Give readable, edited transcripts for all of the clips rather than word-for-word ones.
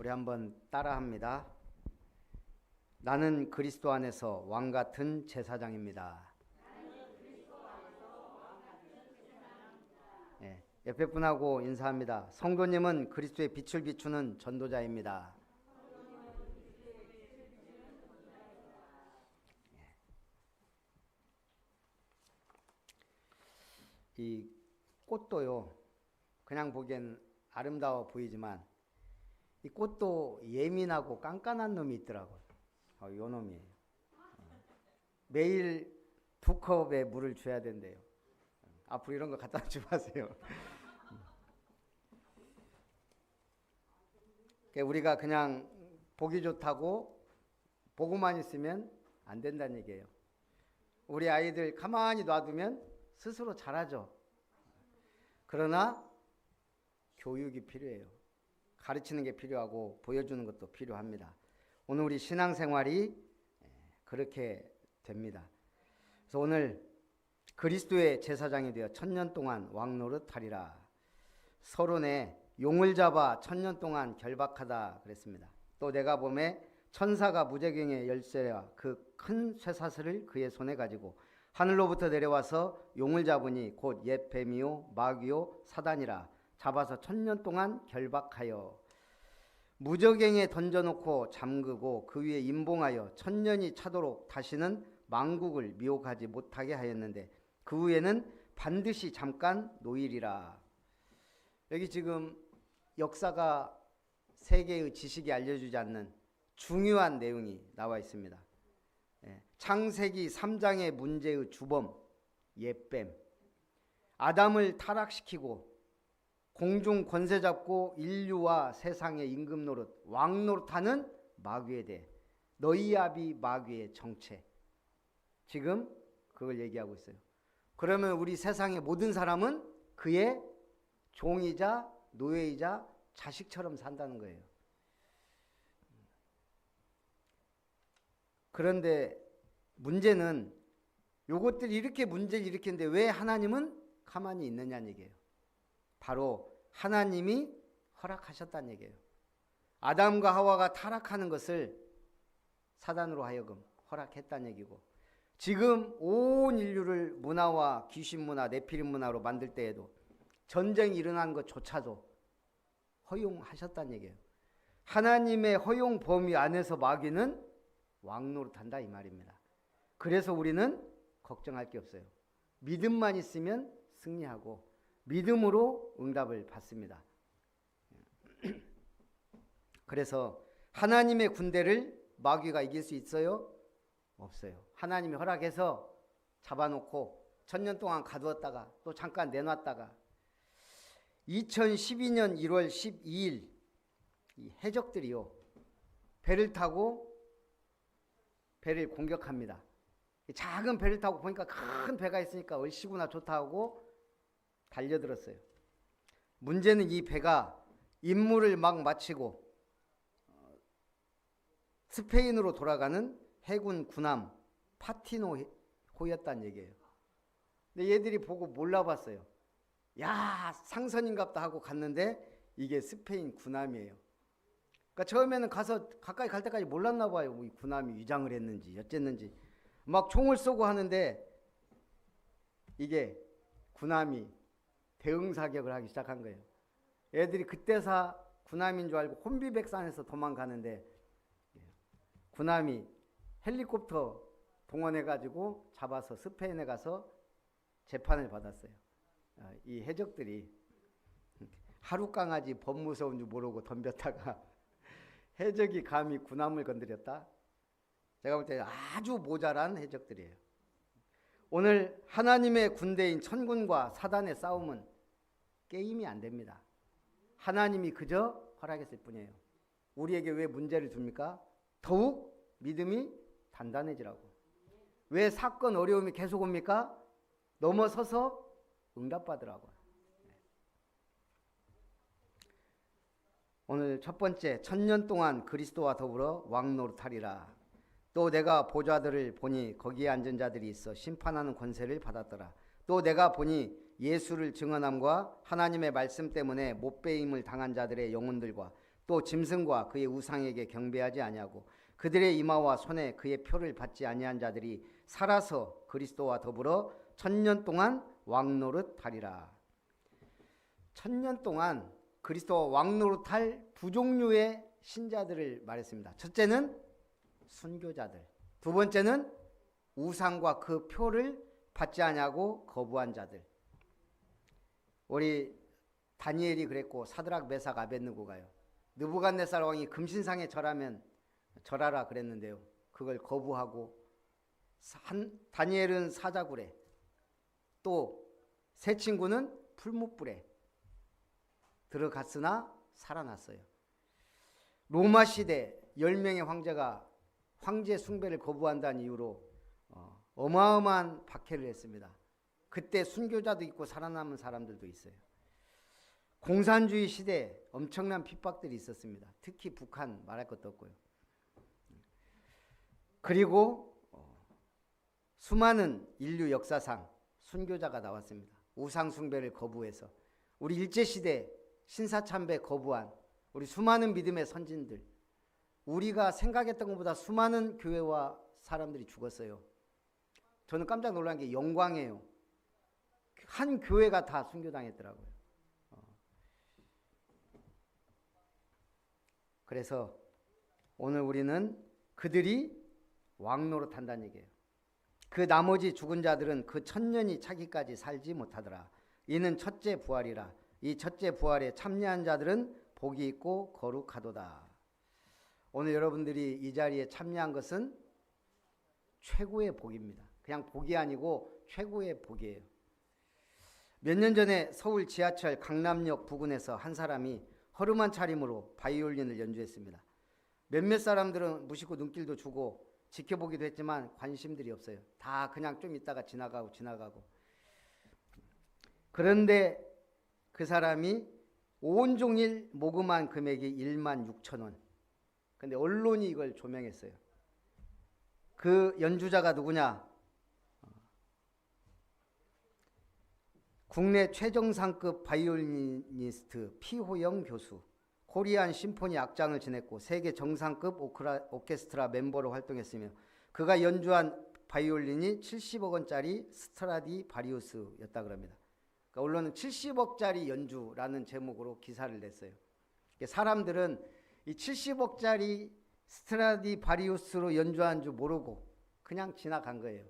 우리 한번 따라합니다. 나는 그리스도 안에서 왕 같은 제사장입니다. 네, 옆에 분하고 인사합니다. 성도님은 그리스도의 빛을 비추는 전도자입니다. 이 꽃도요, 그냥 보기엔 아름다워 보이지만 이 꽃도 예민하고 깐깐한 놈이 있더라고요. 요 놈이에요. 매일 2컵의 물을 줘야 된대요. 앞으로 이런 거 갖다 주지 마세요. 우리가 그냥 보기 좋다고 보고만 있으면 안 된다는 얘기예요. 우리 아이들 가만히 놔두면 스스로 자라죠. 그러나 교육이 필요해요. 가르치는 게 필요하고 보여주는 것도 필요합니다. 오늘 우리 신앙생활이 그렇게 됩니다. 그래서 오늘 그리스도의 제사장이 되어 1000년 동안 왕노릇하리라. 서론에 용을 잡아 1000년 동안 결박하다 그랬습니다. 또 내가 보매 천사가 무저갱의 열쇠와 그 큰 쇠사슬을 그의 손에 가지고 하늘로부터 내려와서 용을 잡으니 곧 옛 뱀이요 마귀요 사단이라. 잡아서 1000년 동안 결박하여 무저갱에 던져놓고 잠그고 그 위에 임봉하여 1000년이 차도록 다시는 만국을 미혹하지 못하게 하였는데 그 후에는 반드시 잠깐 노일이라. 여기 지금 역사가 세계의 지식이 알려주지 않는 중요한 내용이 나와 있습니다. 창세기 3장의 문제의 주범 옛뱀, 아담을 타락시키고 공중 권세 잡고 인류와 세상의 임금 노릇, 왕 노릇하는 마귀에 대해 너희 아비 마귀의 정체, 지금 그걸 얘기하고 있어요. 그러면 우리 세상의 모든 사람은 그의 종이자 노예이자 자식처럼 산다는 거예요. 그런데 문제는 요것들이 이렇게 문제를 일으키는데 왜 하나님은 가만히 있느냐는 얘기예요. 바로 하나님이 허락하셨다는 얘기예요. 아담과 하와가 타락하는 것을 사단으로 하여금 허락했다는 얘기고, 지금 온 인류를 문화와 귀신 문화, 네피림 문화로 만들 때에도 전쟁이 일어난 것조차도 허용하셨다는 얘기예요. 하나님의 허용 범위 안에서 마귀는 왕노릇한다 이 말입니다. 그래서 우리는 걱정할 게 없어요. 믿음만 있으면 승리하고 믿음으로 응답을 받습니다. 그래서 하나님의 군대를 마귀가 이길 수 있어요? 없어요. 하나님이 허락해서 잡아놓고 1000년 동안 가두었다가 또 잠깐 내놨다가 2012년 1월 12일 이 해적들이요, 배를 타고 배를 공격합니다. 작은 배를 타고 보니까 큰 배가 있으니까 얼씨구나 좋다 하고 달려들었어요. 문제는 이 배가 임무를 막 마치고 스페인으로 돌아가는 해군 군함 파티노호였다는 얘기예요. 근데 얘들이 보고 몰라봤어요. 야, 상선인갑다 하고 갔는데 이게 스페인 군함이에요. 그러니까 처음에는 가서 가까이 갈 때까지 몰랐나 봐요. 이 군함이 위장을 했는지 어쨌는지 막 총을 쏘고 하는데 이게 군함이 대응 사격을 하기 시작한 거예요. 애들이 그때사 군함인 줄 알고 혼비백산해서 도망가는데 군함이 헬리콥터 동원해가지고 잡아서 스페인에 가서 재판을 받았어요. 이 해적들이 하루 강아지 범 무서운 줄 모르고 덤볐다가 해적이 감히 군함을 건드렸다? 제가 볼 때 아주 모자란 해적들이에요. 오늘 하나님의 군대인 천군과 사단의 싸움은 게임이 안 됩니다. 하나님이 그저 허락했을 뿐이에요. 우리에게 왜 문제를 줍니까? 더욱 믿음이 단단해지라고. 왜 사건 어려움이 계속 옵니까? 넘어서서 응답받으라고. 오늘 첫 번째, 1000년 동안 그리스도와 더불어 왕노릇하리라. 또 내가 보좌들을 보니 거기에 앉은 자들이 있어 심판하는 권세를 받았더라. 또 내가 보니 예수를 증언함과 하나님의 말씀 때문에 못배임을 당한 자들의 영혼들과 또 짐승과 그의 우상에게 경배하지 아니하고 그들의 이마와 손에 그의 표를 받지 아니한 자들이 살아서 그리스도와 더불어 1000년 동안 왕노릇하리라. 1000년 동안 그리스도와 왕노릇할 두 종류의 신자들을 말했습니다. 첫째는 순교자들, 두 번째는 우상과 그 표를 받지 아니하고 거부한 자들. 우리 다니엘이 그랬고 사드락 메삭 아벳느고가요. 느부갓네살 왕이 금신상에 절하라 그랬는데요. 그걸 거부하고 다니엘은 사자굴에, 또 세 친구는 풀무불에 들어갔으나 살아났어요. 로마 시대 10명의 황제가 황제 숭배를 거부한다는 이유로 어마어마한 박해를 했습니다. 그때 순교자도 있고 살아남은 사람들도 있어요. 공산주의 시대에 엄청난 핍박들이 있었습니다. 특히 북한 말할 것도 없고요. 그리고 수많은 인류 역사상 순교자가 나왔습니다. 우상 숭배를 거부해서 우리 일제시대 신사참배 거부한 우리 수많은 믿음의 선진들, 우리가 생각했던 것보다 수많은 교회와 사람들이 죽었어요. 저는 깜짝 놀란 게 영광이에요. 한 교회가 다 순교당했더라고요. 그래서 오늘 우리는 그들이 왕노릇한다는 얘기예요. 그 나머지 죽은 자들은 그 1000년이 차기까지 살지 못하더라. 이는 첫째 부활이라. 이 첫째 부활에 참여한 자들은 복이 있고 거룩하도다. 오늘 여러분들이 이 자리에 참여한 것은 최고의 복입니다. 그냥 복이 아니고 최고의 복이에요. 몇 년 전에 서울 지하철 강남역 부근에서 한 사람이 허름한 차림으로 바이올린을 연주했습니다. 몇몇 사람들은 무심코 눈길도 주고 지켜보기도 했지만 관심들이 없어요. 다 그냥 좀 있다가 지나가고. 그런데 그 사람이 온종일 모금한 금액이 16,000원. 근데 언론이 이걸 조명했어요. 그 연주자가 누구냐? 국내 최정상급 바이올리니스트 피호영 교수, 코리안 심포니 악장을 지냈고 세계 정상급 오케스트라 멤버로 활동했으며 그가 연주한 바이올린이 70억 원짜리 스트라디바리우스였다 그럽니다. 그러니까 언론은 70억짜리 연주라는 제목으로 기사를 냈어요. 사람들은 이 70억짜리 스트라디바리우스로 연주한 줄 모르고 그냥 지나간 거예요.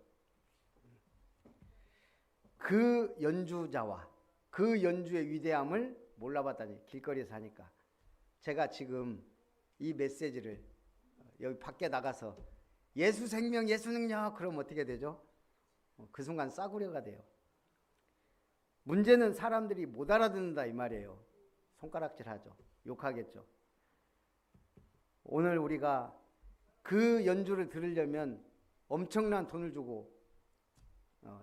그 연주자와 그 연주의 위대함을 몰라봤다니, 길거리에서 하니까. 제가 지금 이 메시지를 여기 밖에 나가서 예수 생명, 예수 능력 그러면 어떻게 되죠? 그 순간 싸구려가 돼요. 문제는 사람들이 못 알아듣는다 이 말이에요. 손가락질하죠. 욕하겠죠. 오늘 우리가 그 연주를 들으려면 엄청난 돈을 주고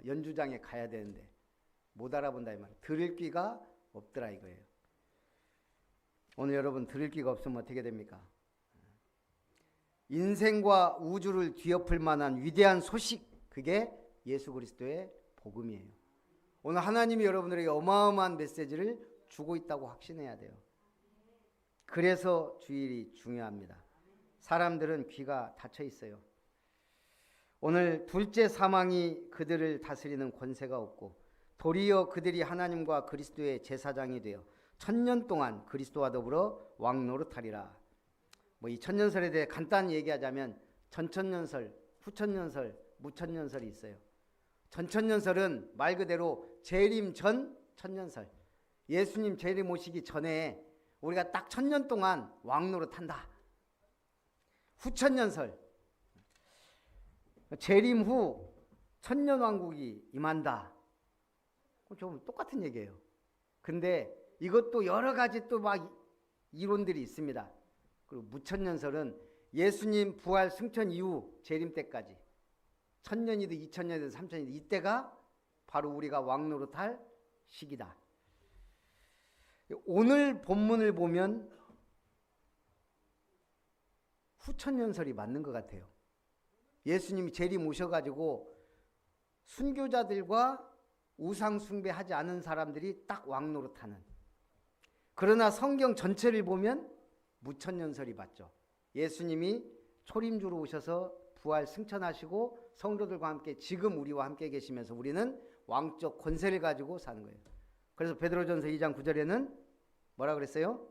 연주장에 가야 되는데 못 알아본다 이 말이에요. 들을 귀가 없더라 이거예요. 오늘 여러분 들을 귀가 없으면 어떻게 됩니까? 인생과 우주를 뒤엎을 만한 위대한 소식, 그게 예수 그리스도의 복음이에요. 오늘 하나님이 여러분들에게 어마어마한 메시지를 주고 있다고 확신해야 돼요. 그래서 주일이 중요합니다. 사람들은 귀가 닫혀 있어요. 오늘 둘째 사망이 그들을 다스리는 권세가 없고 도리어 그들이 하나님과 그리스도의 제사장이 되어 1000년 동안 그리스도와 더불어 왕노릇하리라. 이 천년설에 대해 간단히 얘기하자면 전천년설, 후천년설, 무천년설이 있어요. 전천년설은 말 그대로 재림 전 천년설. 예수님 재림 오시기 전에 우리가 딱 1000년 동안 왕노릇한다. 후천년설, 재림 후 천년왕국이 임한다. 좀 똑같은 얘기예요. 근데 이것도 여러 가지 또 막 이론들이 있습니다. 그리고 무천년설은 예수님 부활 승천 이후 재림 때까지 1000년이든 2000년이든 3000년이든 이때가 바로 우리가 왕노릇할 시기다. 오늘 본문을 보면 후천년설이 맞는 것 같아요. 예수님이 재림 오셔가지고 순교자들과 우상 숭배하지 않은 사람들이 딱 왕노릇하는. 그러나 성경 전체를 보면 무천년설이 받죠. 예수님이 초림주로 오셔서 부활 승천하시고 성도들과 함께 지금 우리와 함께 계시면서 우리는 왕적 권세를 가지고 사는 거예요. 그래서 베드로전서 2장 9절에는 뭐라 그랬어요?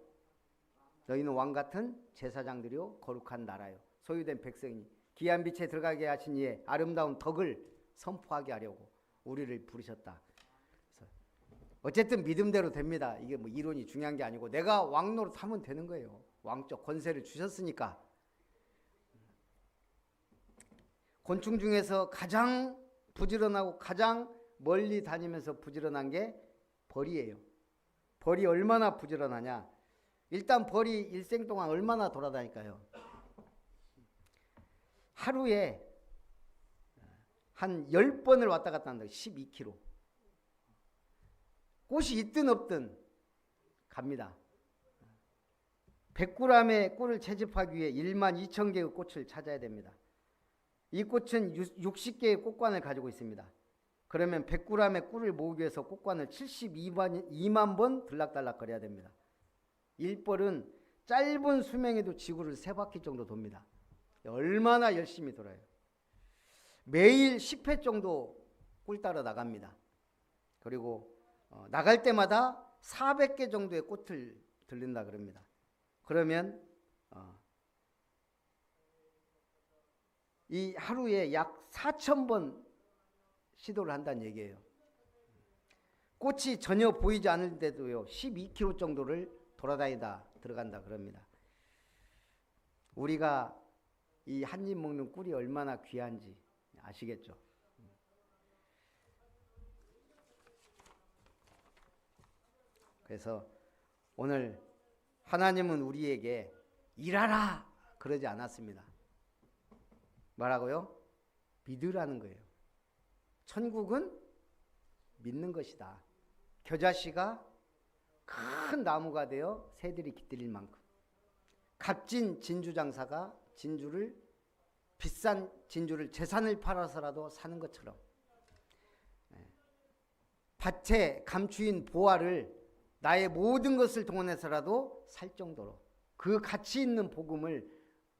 너희는 왕같은 제사장들이요 거룩한 나라요 소유된 백성이니 귀한 빛에 들어가게 하신 이의 아름다운 덕을 선포하게 하려고 우리를 부르셨다. 그래서 어쨌든 믿음대로 됩니다. 이게 뭐 이론이 중요한 게 아니고 내가 왕 노릇하면 되는 거예요. 왕적 권세를 주셨으니까. 곤충 중에서 가장 부지런하고 가장 멀리 다니면서 부지런한 게 벌이에요. 벌이 얼마나 부지런하냐. 일단 벌이 일생 동안 얼마나 돌아다닐까요? 하루에 한 10번을 왔다 갔다 한다. 12km. 꽃이 있든 없든 갑니다. 100g의 꿀을 채집하기 위해 12,000개의 꽃을 찾아야 됩니다. 이 꽃은 60개의 꽃관을 가지고 있습니다. 그러면 100g의 꿀을 모으기 위해서 꽃관을 72만 번 들락달락 거려야 됩니다. 일벌은 짧은 수명에도 지구를 3바퀴 정도 돕니다. 얼마나 열심히 돌아요. 매일 10회 정도 꿀 따러 나갑니다. 그리고 나갈 때마다 400개 정도의 꽃을 들린다 그럽니다. 그러면 이 하루에 약 4,000번 시도를 한다는 얘기예요. 꽃이 전혀 보이지 않을때도요 12km 정도를 돌아다니다 들어간다 그럽니다. 우리가 이 한 입 먹는 꿀이 얼마나 귀한지 아시겠죠? 그래서 오늘 하나님은 우리에게 일하라 그러지 않았습니다. 뭐라고요? 믿으라는 거예요. 천국은 믿는 것이다. 겨자씨가 큰 나무가 되어 새들이 깃들일 만큼 값진 진주 장사가 비싼 진주를 재산을 팔아서라도 사는 것처럼 밭에 감추인 보화를 나의 모든 것을 동원해서라도 살 정도로 그 가치 있는 복음을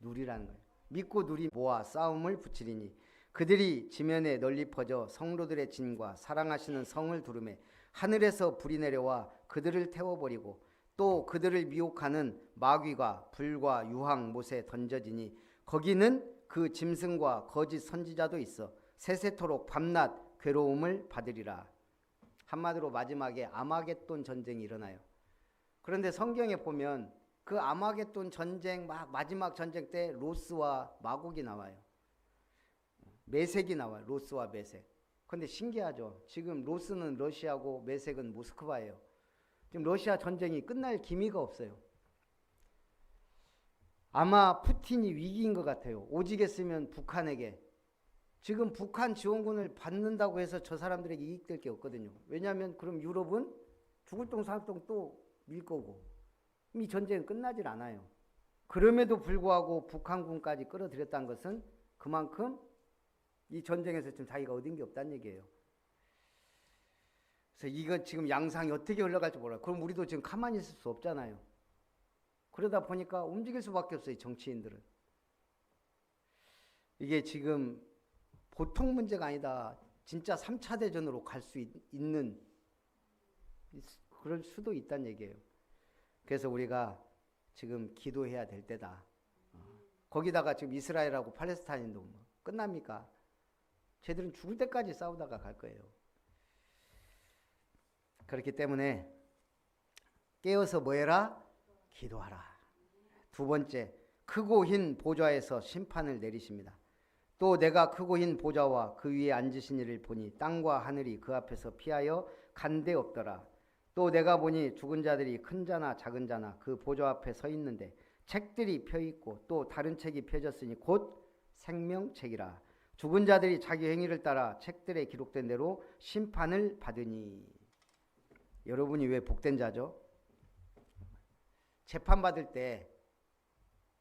누리라는 거예요. 믿고 누리 모아 싸움을 붙이리니 그들이 지면에 널리 퍼져 성도들의 진과 사랑하시는 성을 두르매 하늘에서 불이 내려와 그들을 태워버리고 또 그들을 미혹하는 마귀가 불과 유황 못에 던져지니 거기는 그 짐승과 거짓 선지자도 있어 세세토록 밤낮 괴로움을 받으리라. 한마디로 마지막에 아마겟돈 전쟁이 일어나요. 그런데 성경에 보면 그 아마겟돈 전쟁 마지막 전쟁 때 로스와 마곡이 나와요. 메색이 나와요. 로스와 메색. 그런데 신기하죠. 지금 로스는 러시아고 메색은 모스크바예요. 지금 러시아 전쟁이 끝날 기미가 없어요. 아마 푸틴이 위기인 것 같아요. 오지겠으면 북한에게. 지금 북한 지원군을 받는다고 해서 저 사람들에게 이익될 게 없거든요. 왜냐하면 그럼 유럽은 죽을 똥 살 똥 또 밀 거고 이 전쟁은 끝나질 않아요. 그럼에도 불구하고 북한군까지 끌어들였다는 것은 그만큼 이 전쟁에서 지금 자기가 얻은 게 없다는 얘기예요. 그래서 이건 지금 양상이 어떻게 흘러갈지 몰라요. 그럼 우리도 지금 가만히 있을 수 없잖아요. 그러다 보니까 움직일 수밖에 없어요. 정치인들은. 이게 지금 보통 문제가 아니다. 진짜 3차 대전으로 갈 수 있는 그럴 수도 있다는 얘기예요. 그래서 우리가 지금 기도해야 될 때다. 거기다가 지금 이스라엘하고 팔레스타인도 뭐 끝납니까? 쟤들은 죽을 때까지 싸우다가 갈 거예요. 그렇기 때문에 깨어서 뭐 해라? 기도하라. 두 번째, 크고 흰 보좌에서 심판을 내리십니다. 또 내가 크고 흰 보좌와 그 위에 앉으신 이를 보니 땅과 하늘이 그 앞에서 피하여 간데 없더라. 또 내가 보니 죽은 자들이 큰 자나 작은 자나 그 보좌 앞에 서 있는데 책들이 펴 있고 또 다른 책이 펴졌으니 곧 생명책이라. 죽은 자들이 자기 행위를 따라 책들에 기록된 대로 심판을 받으니. 여러분이 왜 복된 자죠? 재판받을 때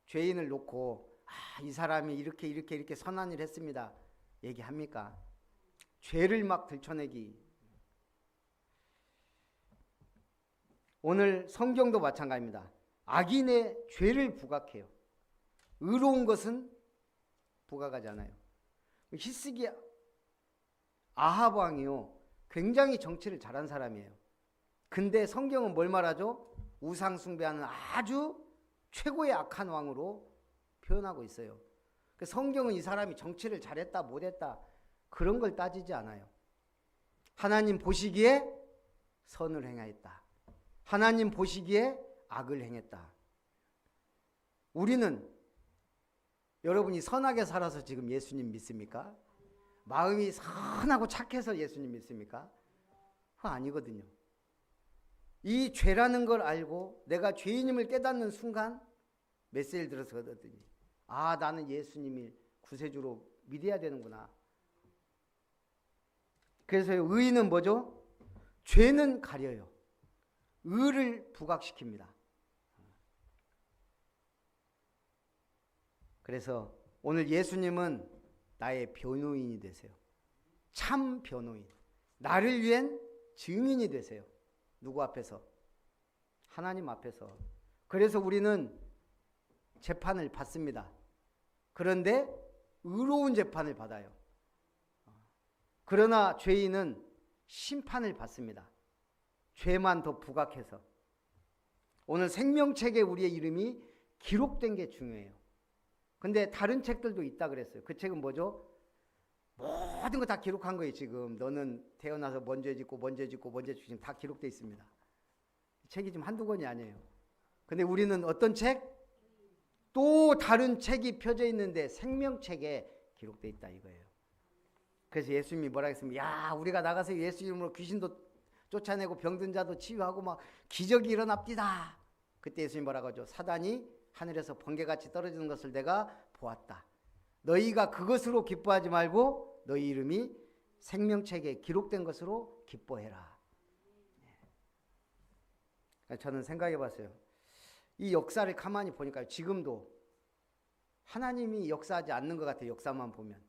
죄인을 놓고 이 사람이 이렇게 선한 일 했습니다 얘기합니까? 죄를 막 들춰내기. 오늘 성경도 마찬가지입니다. 악인의 죄를 부각해요. 의로운 것은 부각하지 않아요. 히스기 아합 왕이요, 굉장히 정치를 잘한 사람이에요. 근데 성경은 뭘 말하죠? 우상 숭배하는 아주 최고의 악한 왕으로 표현하고 있어요. 성경은 이 사람이 정치를 잘했다 못했다 그런 걸 따지지 않아요. 하나님 보시기에 선을 행하였다. 하나님 보시기에 악을 행했다. 우리는 여러분이 선하게 살아서 지금 예수님 믿습니까? 마음이 선하고 착해서 예수님 믿습니까? 그거 아니거든요. 이 죄라는 걸 알고 내가 죄인임을 깨닫는 순간 메시지를 들어서 얻었더니 아, 나는 예수님이 구세주로 믿어야 되는구나. 그래서 의인은 뭐죠? 죄는 가려요. 의를 부각시킵니다. 그래서 오늘 예수님은 나의 변호인이 되세요. 참 변호인. 나를 위한 증인이 되세요. 누구 앞에서? 하나님 앞에서. 그래서 우리는 재판을 받습니다. 그런데 의로운 재판을 받아요. 그러나 죄인은 심판을 받습니다. 죄만 더 부각해서. 오늘 생명책에 우리의 이름이 기록된 게 중요해요. 근데 다른 책들도 있다 그랬어요. 그 책은 뭐죠? 모든 거 다 기록한 거예요. 지금 너는 태어나서 뭔 죄 짓고 뭔 죄 짓고 뭔 죄 짓고 다 기록되어 있습니다. 책이 지금 한두 권이 아니에요. 근데 우리는 어떤 책? 또 다른 책이 펴져 있는데 생명책에 기록되어 있다 이거예요. 그래서 예수님이 뭐라 했습니까? 야, 우리가 나가서 예수 이름으로 귀신도 쫓아내고 병든 자도 치유하고 막 기적이 일어납디다. 그때 예수님이 뭐라고 하죠? 사단이 하늘에서 번개같이 떨어지는 것을 내가 보았다. 너희가 그것으로 기뻐하지 말고 너희 이름이 생명책에 기록된 것으로 기뻐해라. 저는 생각해 봤어요. 이 역사를 가만히 보니까 지금도 하나님이 역사하지 않는 것 같아요. 역사만 보면.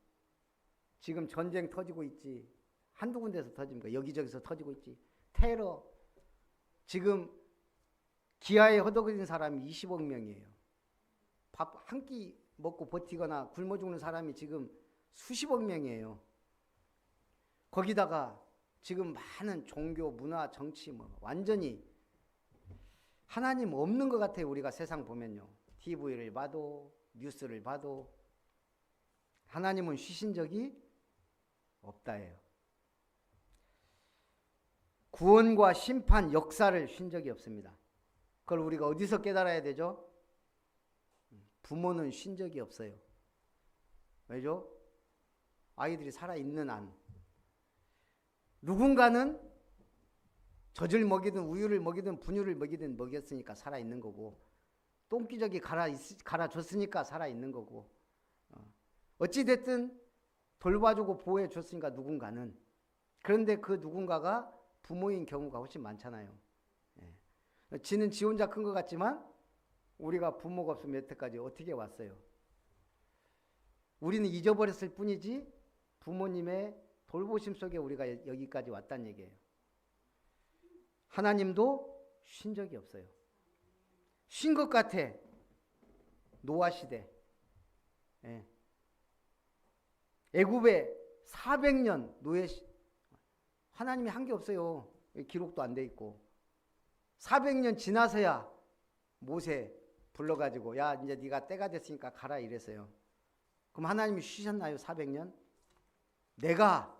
지금 전쟁 터지고 있지. 한두 군데서 터진 거, 여기저기서 터지고 있지. 테러. 지금 기아에 허덕이는 사람이 20억 명이에요. 밥 한 끼 먹고 버티거나 굶어 죽는 사람이 지금 수십억 명이에요. 거기다가 지금 많은 종교, 문화, 정치 완전히 하나님 없는 것 같아요. 우리가 세상 보면요. TV를 봐도 뉴스를 봐도 하나님은 쉬신 적이 없다예요. 구원과 심판, 역사를 쉰 적이 없습니다. 그걸 우리가 어디서 깨달아야 되죠? 부모는 쉰 적이 없어요. 왜죠? 아이들이 살아있는 한. 누군가는 젖을 먹이든 우유를 먹이든 분유를 먹이든 먹였으니까 살아있는 거고, 똥기저귀 갈아줬으니까 살아있는 거고, 어찌됐든 돌봐주고 보호해줬으니까 누군가는. 그런데 그 누군가가 부모인 경우가 훨씬 많잖아요. 지는 지 혼자 큰 것 같지만 우리가 부모가 없으면 여태까지 어떻게 왔어요? 우리는 잊어버렸을 뿐이지 부모님의 돌보심 속에 우리가 여기까지 왔다는 얘기예요. 하나님도 쉰 적이 없어요. 쉰 것 같아. 노아 시대. 애굽에 400년 노예 하나님이 한 게 없어요. 기록도 안 돼 있고. 400년 지나서야 모세 불러가지고 야 이제 네가 때가 됐으니까 가라 이랬어요. 그럼 하나님이 쉬셨나요? 400년? 내가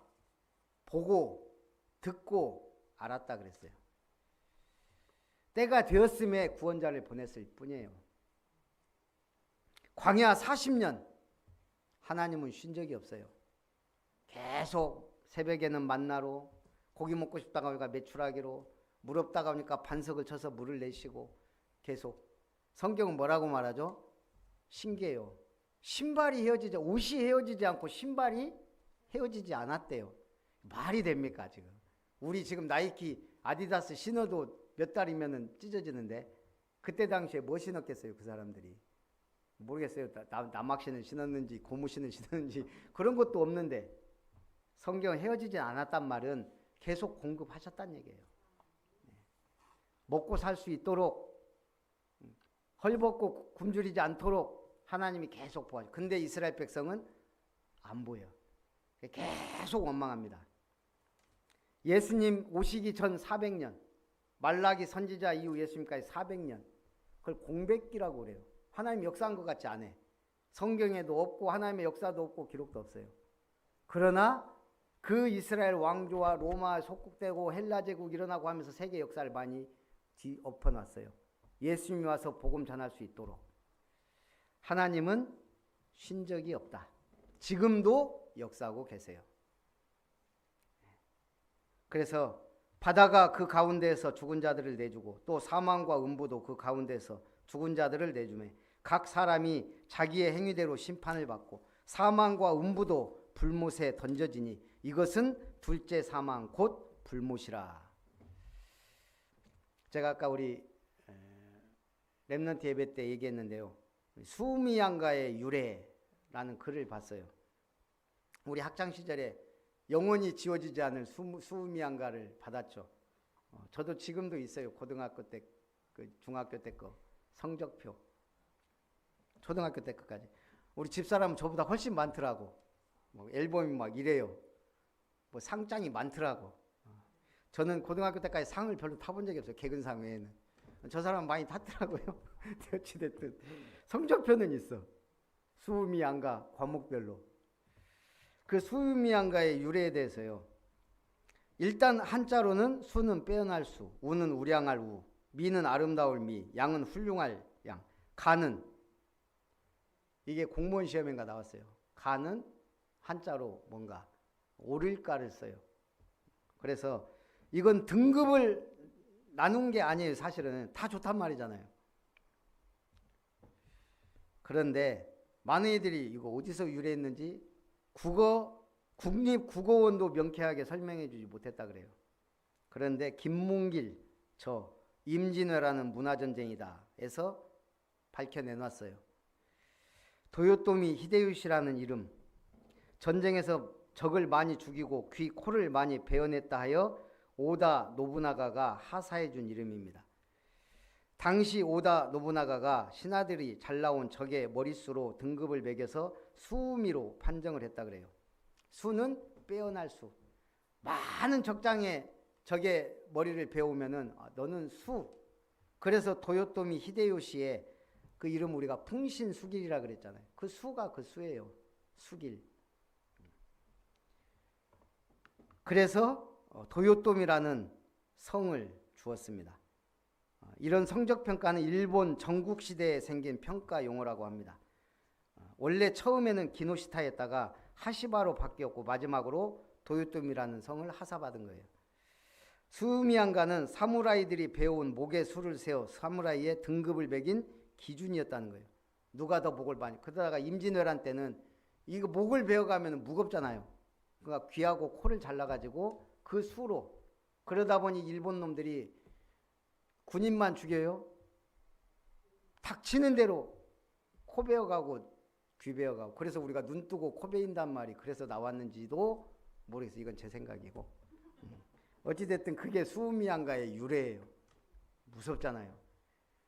보고 듣고 알았다 그랬어요. 때가 되었음에 구원자를 보냈을 뿐이에요. 광야 40년 하나님은 쉰 적이 없어요. 계속 새벽에는 만나로, 고기 먹고 싶다가 하니까 메추라기로, 물 없다가 하니까 반석을 쳐서 물을 내시고 계속. 성경은 뭐라고 말하죠? 신기해요. 신발이 헤어지지, 옷이 헤어지지 않고 신발이 헤어지지 않았대요. 말이 됩니까 지금? 우리 지금 나이키, 아디다스 신어도 몇 달이면 찢어지는데 그때 당시에 뭐 신었겠어요 그 사람들이? 모르겠어요. 남학신을 신었는지 고무신을 신었는지 그런 것도 없는데 성경은 헤어지지 않았단 말은 계속 공급하셨다는 얘기예요. 먹고 살 수 있도록 헐벗고 굶주리지 않도록 하나님이 계속 보아줘. 근데 이스라엘 백성은 안 보여. 계속 원망합니다. 예수님 오시기 전 400년, 말라기 선지자 이후 예수님까지 400년, 그걸 공백기라고 그래요. 하나님 역사한 것 같지 않아. 성경에도 없고 하나님의 역사도 없고 기록도 없어요. 그러나 그 이스라엘 왕조와 로마 속국되고 헬라 제국 일어나고 하면서 세계 역사를 많이 뒤엎어놨어요. 예수님이 와서 복음 전할 수 있도록. 하나님은 쉰 적이 없다. 지금도 역사하고 계세요. 그래서 바다가 그 가운데에서 죽은 자들을 내주고 또 사망과 음부도 그 가운데에서 죽은 자들을 내주매 각 사람이 자기의 행위대로 심판을 받고 사망과 음부도 불못에 던져지니 이것은 둘째 사망 곧 불못이라. 제가 아까 우리 렘넌트 예배 때 얘기했는데요. 수미양가의 유래라는 글을 봤어요. 우리 학창 시절에 영원히 지워지지 않을 수미양가를 받았죠. 저도 지금도 있어요. 고등학교 때, 중학교 때 거 성적표. 초등학교 때 거까지. 우리 집사람은 저보다 훨씬 많더라고. 뭐 앨범이 막 이래요. 뭐 상장이 많더라고. 저는 고등학교 때까지 상을 별로 타본 적이 없어요. 개근상 외에는. 저 사람은 많이 탔더라고요. 어찌됐든 성적표는 있어. 수미양가 과목별로. 그 수미양가의 유래에 대해서요. 일단 한자로는 수는 빼어날 수, 우는 우량할 우, 미는 아름다울 미, 양은 훌륭할 양, 가는 이게 공무원 시험인가 나왔어요. 가는 한자로 뭔가 오를가를 써요. 그래서 이건 등급을 나눈 게 아니에요. 사실은 다 좋단 말이잖아요. 그런데 많은 이들이 이거 어디서 유래했는지 국립국어원도 명쾌하게 설명해 주지 못했다 그래요. 그런데 김문길 저 임진왜란은 문화전쟁이다 해서 밝혀내놨어요. 도요토미 히데요시라는 이름, 전쟁에서 적을 많이 죽이고 귀, 코를 많이 베어냈다 하여 오다 노부나가가 하사해 준 이름입니다. 당시 오다 노부나가가 신하들이 잘 나온 적의 머릿수로 등급을 매겨서 수미로 판정을 했다 그래요. 수는 빼어날 수. 많은 적장에 적의 머리를 베우면은 너는 수. 그래서 도요토미 히데요시의 그 이름 우리가 풍신수길이라 그랬잖아요. 그 수가 그 수예요. 수길. 그래서 도요토미라는 성을 주었습니다. 이런 성적평가는 일본 전국시대에 생긴 평가 용어라고 합니다. 원래 처음에는 기노시타였다가 하시바로 바뀌었고 마지막으로 도요토미라는 성을 하사받은 거예요. 수미양가는 사무라이들이 배워온 목에 수를 세워 사무라이의 등급을 매긴 기준이었다는 거예요. 누가 더 목을 많이. 그러다가 임진왜란 때는 이거 목을 베어가면 무겁잖아요. 그러니까 귀하고 코를 잘라가지고 그 수로. 그러다 보니 일본 놈들이 군인만 죽여요. 닥치는 대로 코 베어가고 귀 베어가고. 그래서 우리가 눈 뜨고 코 베인단 말이 그래서 나왔는지도 모르겠어요. 이건 제 생각이고. 어찌됐든 그게 수미양가의 유래예요. 무섭잖아요.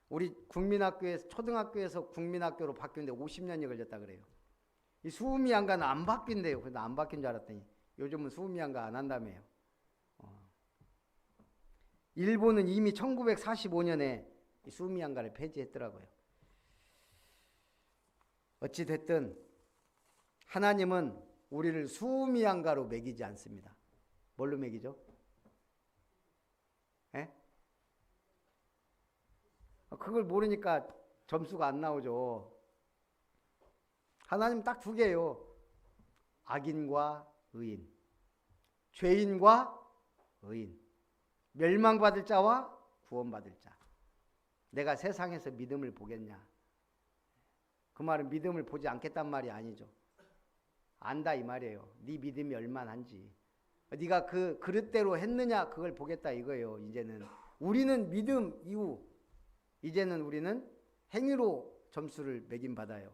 우리 국민학교에서 초등학교에서 국민학교로 바뀌는데 50년이 걸렸다 그래요. 이 수미양가는 안 바뀐대요. 그래서 안 바뀐 줄 알았더니 요즘은 수미양가 안 한다며요. 일본은 이미 1945년에 이 수미양가를 폐지했더라고요. 어찌됐든 하나님은 우리를 수미양가로 매기지 않습니다. 뭘로 매기죠? 에? 그걸 모르니까 점수가 안 나오죠. 하나님 딱 두 개예요. 악인과 의인, 죄인과 의인, 멸망받을 자와 구원받을 자. 내가 세상에서 믿음을 보겠냐? 그 말은 믿음을 보지 않겠단 말이 아니죠. 안다 이 말이에요. 네 믿음이 얼마나인지. 네가 그 그릇대로 했느냐 그걸 보겠다 이거예요. 이제는 우리는 믿음 이후 이제는 우리는 행위로 점수를 매김받아요.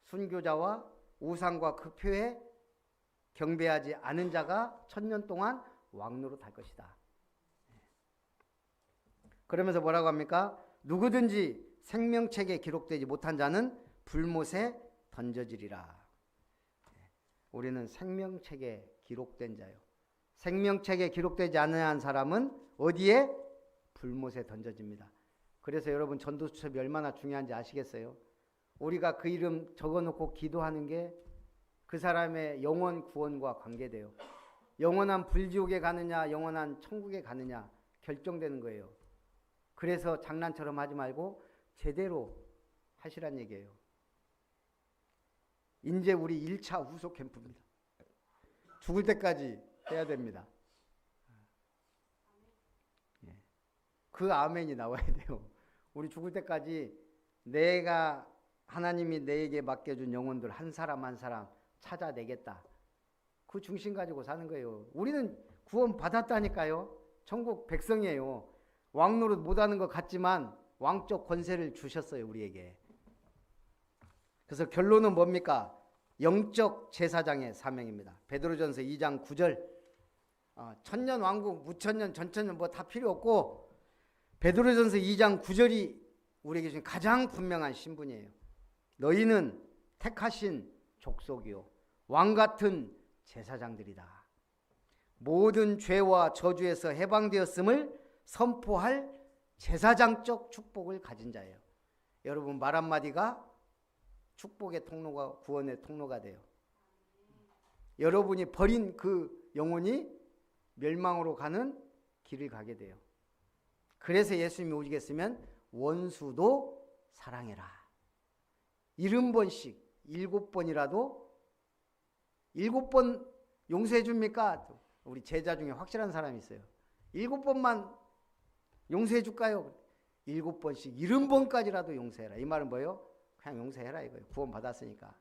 순교자와 우상과 그 표에 경배하지 않은 자가 1000년 동안 왕노로 탈 것이다. 그러면서 뭐라고 합니까? 누구든지 생명책에 기록되지 못한 자는 불못에 던져지리라. 우리는 생명책에 기록된 자요. 생명책에 기록되지 않은 사람은 어디에? 불못에 던져집니다. 그래서 여러분 전도수첩이 얼마나 중요한지 아시겠어요? 우리가 그 이름 적어놓고 기도하는 게 그 사람의 영원 구원과 관계돼요. 영원한 불지옥에 가느냐 영원한 천국에 가느냐 결정되는 거예요. 그래서 장난처럼 하지 말고 제대로 하시란 얘기예요. 이제 우리 1차 후속 캠프입니다. 죽을 때까지 해야 됩니다. 그 아멘이 나와야 돼요. 우리 죽을 때까지 내가 하나님이 내게 맡겨준 영혼들 한 사람 한 사람 찾아내겠다. 그 중심 가지고 사는 거예요. 우리는 구원 받았다니까요. 천국 백성이에요. 왕노릇 못하는 것 같지만 왕적 권세를 주셨어요, 우리에게. 그래서 결론은 뭡니까? 영적 제사장의 사명입니다. 베드로전서 2장 9절. 천년 왕국, 무천년, 전천년 뭐 다 필요 없고 베드로전서 2장 9절이 우리에게 주신 가장 분명한 신분이에요. 너희는 택하신 족속이요 왕같은 제사장들이다. 모든 죄와 저주에서 해방되었음을 선포할 제사장적 축복을 가진 자예요. 여러분 말 한마디가 축복의 통로가 구원의 통로가 돼요. 여러분이 버린 그 영혼이 멸망으로 가는 길을 가게 돼요. 그래서 예수님이 오시겠으면 원수도 사랑해라. 70번씩 7번이라도 7번 용서해 줍니까? 우리 제자 중에 확실한 사람이 있어요. 7번만 용서해 줄까요? 7번씩 70번까지라도 용서해라. 이 말은 뭐예요? 그냥 용서해라 이거예요. 구원 받았으니까.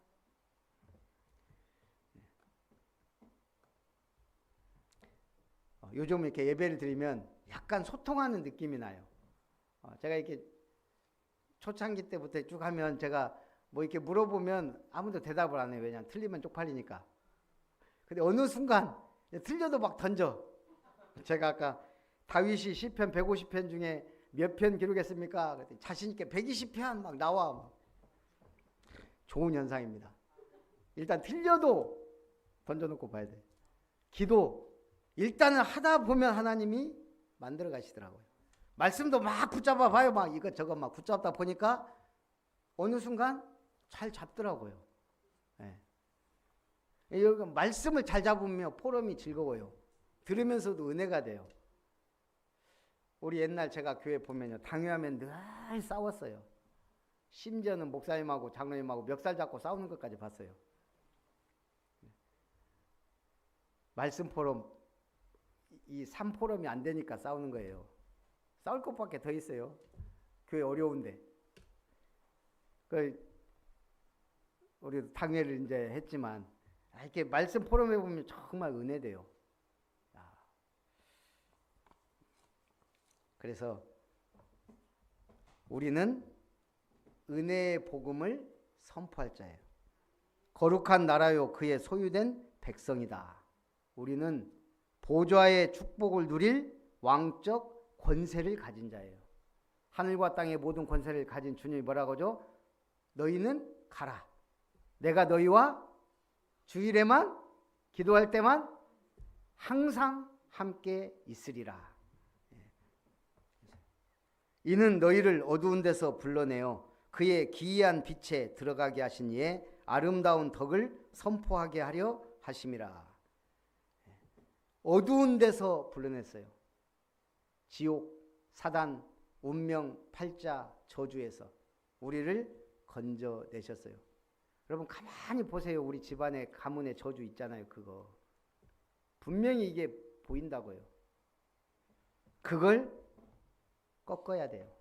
요즘 이렇게 예배를 드리면 약간 소통하는 느낌이 나요. 제가 이렇게 초창기 때부터 쭉 하면 제가 뭐 이렇게 물어보면 아무도 대답을 안 해요. 왜냐하면 틀리면 쪽팔리니까. 근데 어느 순간 틀려도 막 던져. 제가 아까 다윗이 시편 150편 중에 몇 편 기록했습니까? 그랬더니 자신 있게 120편 막 나와. 막. 좋은 현상입니다. 일단 틀려도 던져놓고 봐야 돼. 기도 일단은 하다 보면 하나님이 만들어 가시더라고요. 말씀도 막 붙잡아 봐요. 막 이것저것 막 붙잡다 보니까 어느 순간 잘 잡더라고요. 네. 여기 말씀을 잘 잡으면 포럼이 즐거워요. 들으면서도 은혜가 돼요. 우리 옛날 제가 교회 보면요. 당회하면 늘 싸웠어요. 심지어는 목사님하고 장로님하고 멱살 잡고 싸우는 것까지 봤어요. 말씀 포럼, 이 3포럼이 안 되니까 싸우는 거예요. 싸울 것밖에 더 있어요. 교회 어려운데. 우리 당회를 이제 했지만 이렇게 말씀 포럼에 보면 정말 은혜돼요. 그래서 우리는 은혜의 복음을 선포할 자예요. 거룩한 나라요 그의 소유된 백성이다. 우리는 보좌의 축복을 누릴 왕적 권세를 가진 자예요. 하늘과 땅의 모든 권세를 가진 주님이 뭐라고 하죠? 너희는 가라. 내가 너희와 주일에만 기도할 때만 항상 함께 있으리라. 이는 너희를 어두운 데서 불러내어 그의 기이한 빛에 들어가게 하신 이의 아름다운 덕을 선포하게 하려 하심이라. 어두운 데서 불러냈어요. 지옥, 사단, 운명, 팔자, 저주에서 우리를 건져내셨어요. 여러분 가만히 보세요. 우리 집안에 가문에 저주 있잖아요. 그거 분명히 이게 보인다고요. 그걸 꺾어야 돼요.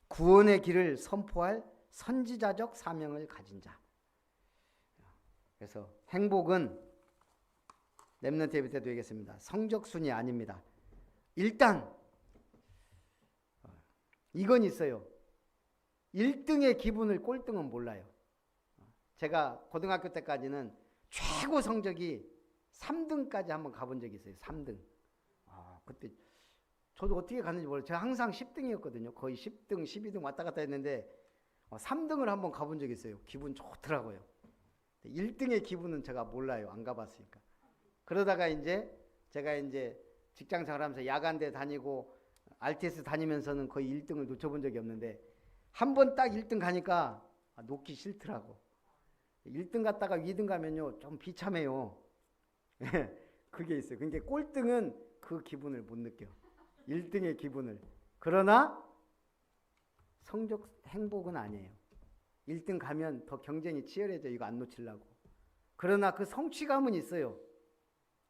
구원의 길을 선포할 선지자적 사명을 가진 자. 그래서 행복은 렘넌트 예배 때도 얘기했습니다. 성적순이 아닙니다. 일단 이건 있어요. 1등의 기분을 꼴등은 몰라요. 제가 고등학교 때까지는 최고 성적이 3등까지 한번 가본 적이 있어요. 3등. 그때 저도 어떻게 갔는지 몰라요. 제가 항상 10등이었거든요. 거의 10등, 12등 왔다 갔다 했는데 3등을 한번 가본 적이 있어요. 기분 좋더라고요. 1등의 기분은 제가 몰라요. 안 가봤으니까. 그러다가 이제 제가 이제 직장 생활하면서 야간대 다니고 RTS 다니면서는 거의 1등을 놓쳐본 적이 없는데 한 번 딱 1등 가니까 놓기 싫더라고. 1등 갔다가 2등 가면요 좀 비참해요. 그게 있어요. 그러니까 꼴등은 그 기분을 못 느껴. 1등의 기분을. 그러나 성적 행복은 아니에요. 1등 가면 더 경쟁이 치열해져. 이거 안 놓치려고. 그러나 그 성취감은 있어요.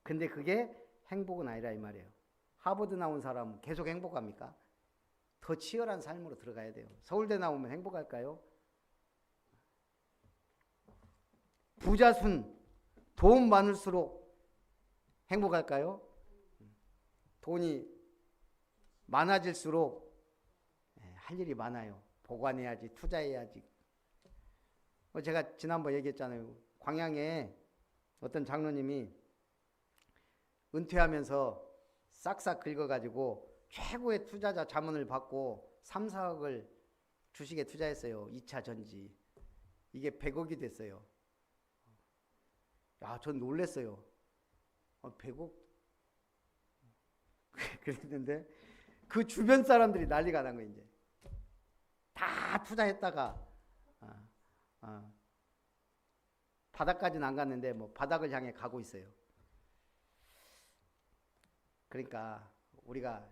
근데 그게 행복은 아니라 이 말이에요. 하버드 나온 사람은 계속 행복합니까? 더 치열한 삶으로 들어가야 돼요. 서울대 나오면 행복할까요? 부자순, 돈 많을수록 행복할까요? 돈이 많아질수록 할 일이 많아요. 보관해야지, 투자해야지. 제가 지난번 얘기했잖아요. 광양에 어떤 장로님이 은퇴하면서 싹싹 긁어가지고 최고의 투자자 자문을 받고 3, 4억을 주식에 투자했어요. 2차 전지. 이게 100억이 됐어요. 야, 전 놀랬어요. 100억? 그랬는데 그 주변 사람들이 난리가 난 거예요. 이제 다 투자했다가 바닥까지는 안 갔는데 뭐 바닥을 향해 가고 있어요. 그러니까 우리가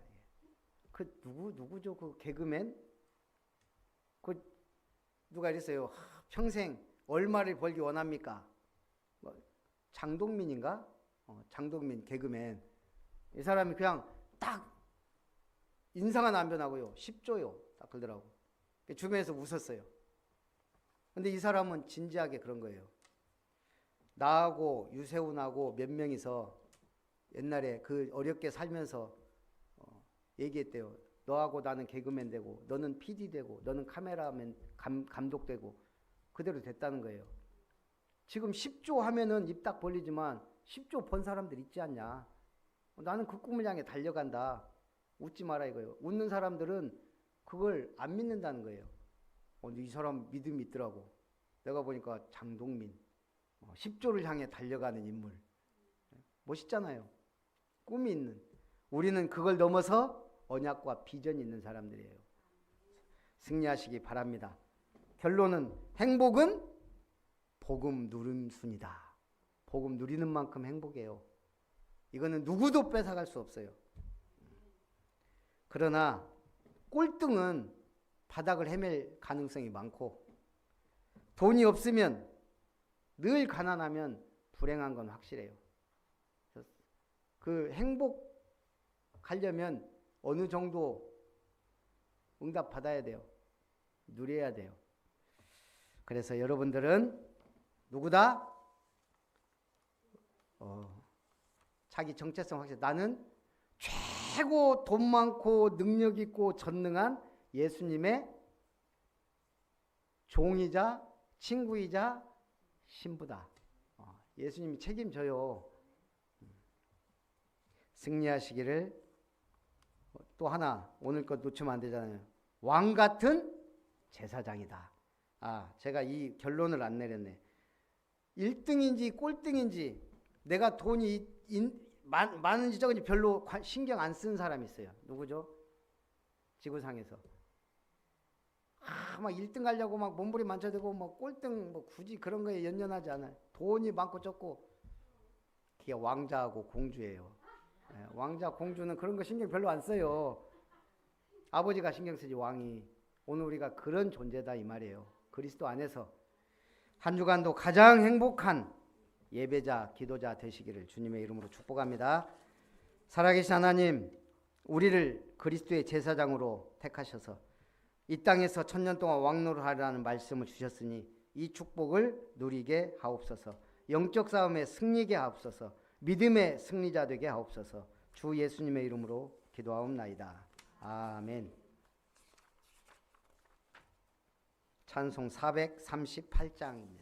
그 누구죠? 그 개그맨? 그 누가 이랬어요. 평생 얼마를 벌기 원합니까? 장동민인가? 장동민 개그맨. 이 사람이 그냥 딱 인상 하나 안 변하고요. 10조요. 딱 그러더라고. 주변에서 웃었어요. 근데 이 사람은 진지하게 그런 거예요. 나하고 유세훈하고 몇 명이서 옛날에 그 어렵게 살면서 얘기했대요. 너하고 나는 개그맨 되고 너는 PD 되고 너는 카메라맨 감독 되고 그대로 됐다는 거예요. 지금 10조 하면은 입 딱 벌리지만 10조 번 사람들 있지 않냐. 나는 그 꿈을 향해 달려간다. 웃지 마라 이거예요. 웃는 사람들은 그걸 안 믿는다는 거예요. 이 사람 믿음이 있더라고. 내가 보니까 장동민 10조를 향해 달려가는 인물. 멋있잖아요. 꿈이 있는. 우리는 그걸 넘어서 언약과 비전이 있는 사람들이에요. 승리하시기 바랍니다. 결론은 행복은 복음 누림 순이다. 복음 누리는 만큼 행복해요. 이거는 누구도 뺏어갈 수 없어요. 그러나 꼴등은 바닥을 헤맬 가능성이 많고 돈이 없으면 늘 가난하면 불행한 건 확실해요. 그 행복하려면 어느 정도 응답 받아야 돼요. 누려야 돼요. 그래서 여러분들은 누구다? 자기 정체성 확실. 나는 최고 돈 많고 능력 있고 전능한 예수님의 종이자 친구이자 신부다. 예수님이 책임져요. 승리하시기를. 또 하나 오늘 것 놓치면 안 되잖아요. 왕 같은 제사장이다. 제가 이 결론을 안 내렸네. 1등인지 꼴등인지 내가 돈이 많은지 적은지 별로 신경 안 쓰는 사람이 있어요. 누구죠? 지구상에서. 막 1등 가려고 막 몸부림 만져대고 뭐 꼴등 뭐 굳이 그런 거에 연연하지 않아요. 돈이 많고 적고. 그게 왕자하고 공주예요. 왕자 공주는 그런 거 신경 별로 안 써요. 아버지가 신경 쓰지 왕이. 오늘 우리가 그런 존재다 이 말이에요. 그리스도 안에서 한 주간도 가장 행복한 예배자, 기도자 되시기를 주님의 이름으로 축복합니다. 살아계신 하나님, 우리를 그리스도의 제사장으로 택하셔서 이 땅에서 1000년 동안 왕노릇하라는 말씀을 주셨으니 이 축복을 누리게 하옵소서. 영적 싸움에 승리게 하옵소서. 믿음의 승리자 되게 하옵소서. 주 예수님의 이름으로 기도하옵나이다. 아멘. 찬송 438장입니다.